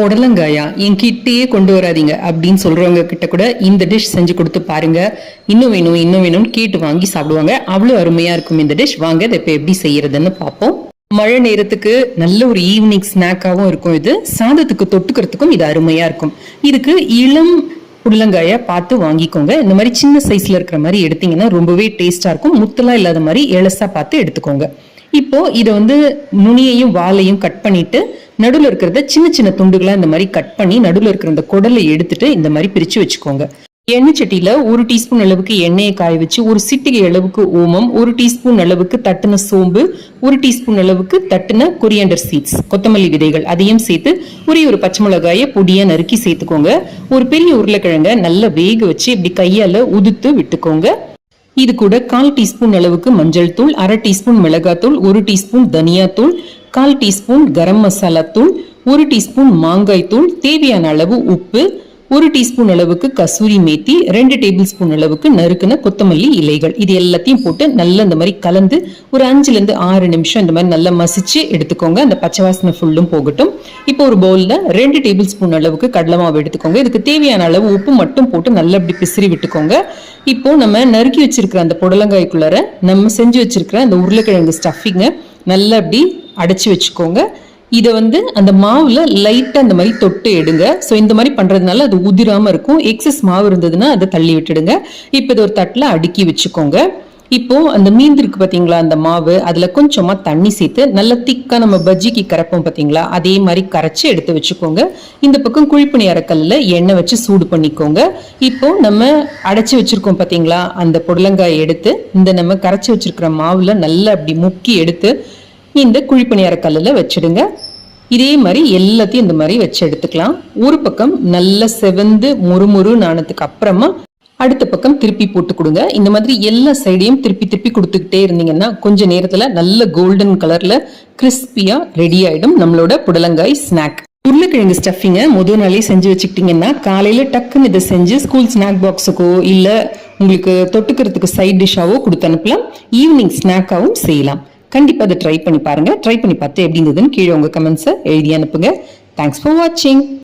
புடலங்காயா என்கிட்டயே கொண்டு வராதீங்க அப்படின்னு சொல்றவங்க கிட்ட கூட இந்த டிஷ் செஞ்சு கொடுத்து பாருங்க. இன்னும் வேணும் இன்னும் வேணும்னு கேட்டு வாங்கி சாப்பிடுவாங்க. அவ்வளவு அருமையா இருக்கும் இந்த டிஷ். வாங்க இதை இப்ப எப்படி செய்யறதுன்னு பார்ப்போம். மழை நேரத்துக்கு நல்ல ஒரு ஈவினிங் ஸ்நாக்காவும் இருக்கும். இது சாதத்துக்கு தொட்டுக்கிறதுக்கும் இது அருமையா இருக்கும். இதுக்கு இளம் புடலங்காயா பார்த்து வாங்கிக்கோங்க. இந்த மாதிரி சின்ன சைஸ்ல இருக்கிற மாதிரி எடுத்தீங்கன்னா ரொம்பவே டேஸ்டா இருக்கும். முத்தலா இல்லாத மாதிரி எலசா பார்த்து எடுத்துக்கோங்க. இப்போ இதை நுனியையும் வாலையும் கட் பண்ணிட்டு நடுவில் இருக்கிறத சின்ன சின்ன துண்டுகளா இந்த மாதிரி கட் பண்ணி நடுவில் இருக்கிற இந்த குடலை எடுத்துட்டு இந்த மாதிரி பிரிச்சு வச்சுக்கோங்க. எண்ணெய் சட்டியில 1 டீஸ்பூன் அளவுக்கு எண்ணெயை காய வச்சு 1 சிட்டிகை அளவுக்கு ஓமம், 1 டீஸ்பூன் அளவுக்கு தட்டுன சோம்பு, 1 டீஸ்பூன் அளவுக்கு தட்டுன கொரியாண்டர் சீட்ஸ், கொத்தமல்லி விதைகள் அதையும் சேர்த்து ஒரு பச்சை மிளகாயை பொடியா நறுக்கி சேர்த்துக்கோங்க. ஒரு பெரிய உருளைக்கிழங்க நல்லா வேக வச்சு இப்படி கையால உதுத்து விட்டுக்கோங்க. இது கூட 1/4 டீஸ்பூன் அளவுக்கு மஞ்சள் தூள், 1/2 டீஸ்பூன் மிளகாத்தூள், 1 டீஸ்பூன் தனியா தூள், 1/4 டீஸ்பூன் கரம் மசாலா தூள், 1 டீஸ்பூன் மாங்காய் தூள், தேவையான அளவு உப்பு, 1 டீஸ்பூன் அளவுக்கு கசூரி மேத்தி, 2 டேபிள் ஸ்பூன் அளவுக்கு நறுக்குன கொத்தமல்லி இலைகள், இது எல்லாத்தையும் போட்டு நல்லா இந்த மாதிரி கலந்து ஒரு 5 to 6 நிமிஷம் இந்த மாதிரி நல்லா மசிச்சு எடுத்துக்கோங்க. அந்த பச்சை வாசனை ஃபுல்லும் போகட்டும். இப்போ ஒரு பவுல்ல 2 டேபிள் ஸ்பூன் அளவுக்கு கடலை மாவு எடுத்துக்கோங்க. இதுக்கு தேவையான அளவு உப்பு மட்டும் போட்டு நல்லா இப்படி பிசிறி விட்டுக்கோங்க. இப்போ நம்ம நறுக்கி வச்சிருக்கிற அந்த புடலங்காய்க்குள்ளார நம்ம செஞ்சு வச்சிருக்கிற அந்த உருளைக்கிழங்கு ஸ்டஃபிங்க நல்லா இப்படி அடைச்சி வச்சுக்கோங்க. இதை அந்த மாவுல லைட்டா அந்த மாதிரி தொட்டு எடுங்க. ஸோ இந்த மாதிரி பண்றதுனால அது உதிராம இருக்கும். எக்ஸஸ் மாவு இருந்ததுன்னா அதை தள்ளி விட்டுடுங்க. இப்போ இது ஒரு தட்டுல அடுக்கி வச்சுக்கோங்க. இப்போ அந்த மீந்திருக்கு பாத்தீங்களா அந்த மாவு, அதுல கொஞ்சமா தண்ணி சேர்த்து நல்ல திக்கா நம்ம பஜ்ஜிக்கு கரைப்போம் பாத்தீங்களா, அதே மாதிரி கரைச்சு எடுத்து வச்சுக்கோங்க. இந்த பக்கம் குழிப்பணி அரைக்கல்ல எண்ணெய் வச்சு சூடு பண்ணிக்கோங்க. இப்போ நம்ம அடைச்சு வச்சிருக்கோம் பாத்தீங்களா அந்த புடலங்காய் எடுத்து இந்த நம்ம கரைச்சு வச்சிருக்கிற மாவுல நல்லா அப்படி முக்கி எடுத்து இந்த குழிப்பணி அரைக்கல்ல வச்சிடுங்க. இதே மாதிரி எல்லாத்தையும் இந்த மாதிரி வச்சு எடுத்துக்கலாம். ஒரு பக்கம் நல்ல செவந்து முறுமுறு நானதுக்கு அப்புறமா அடுத்த பக்கம் திருப்பி போட்டு கொடுங்க. இந்த மாதிரி எல்லா சைடையும் திருப்பி திருப்பி கொடுத்துக்கிட்டே இருந்தீங்கன்னா கொஞ்ச நேரத்துல நல்ல கோல்டன் கலர்ல கிறிஸ்பியா ரெடி ஆயிடும் நம்மளோட புடலங்காய் ஸ்நாக். உருளைக்கிழங்கு ஸ்டஃபிங்க முதல் நாளே செஞ்சு வச்சுக்கிட்டீங்கன்னா காலையில டக்குன்னு இதை செஞ்சு ஸ்கூல் ஸ்நாக் பாக்ஸுக்கோ இல்ல உங்களுக்கு தொட்டுக்கிறதுக்கு சைட் டிஷ்ஷாவோ கொடுத்து அனுப்பலாம். ஈவினிங் ஸ்நாக்காவும் செய்யலாம். கண்டிப்பா அதை ட்ரை பண்ணி பாருங்க. ட்ரை பண்ணி பார்த்து எப்படி இருந்ததுன்னு கீழே உங்க கமெண்ட்ஸை எழுதி அனுப்புங்க. தேங்க்ஸ் ஃபார் வாட்சிங்.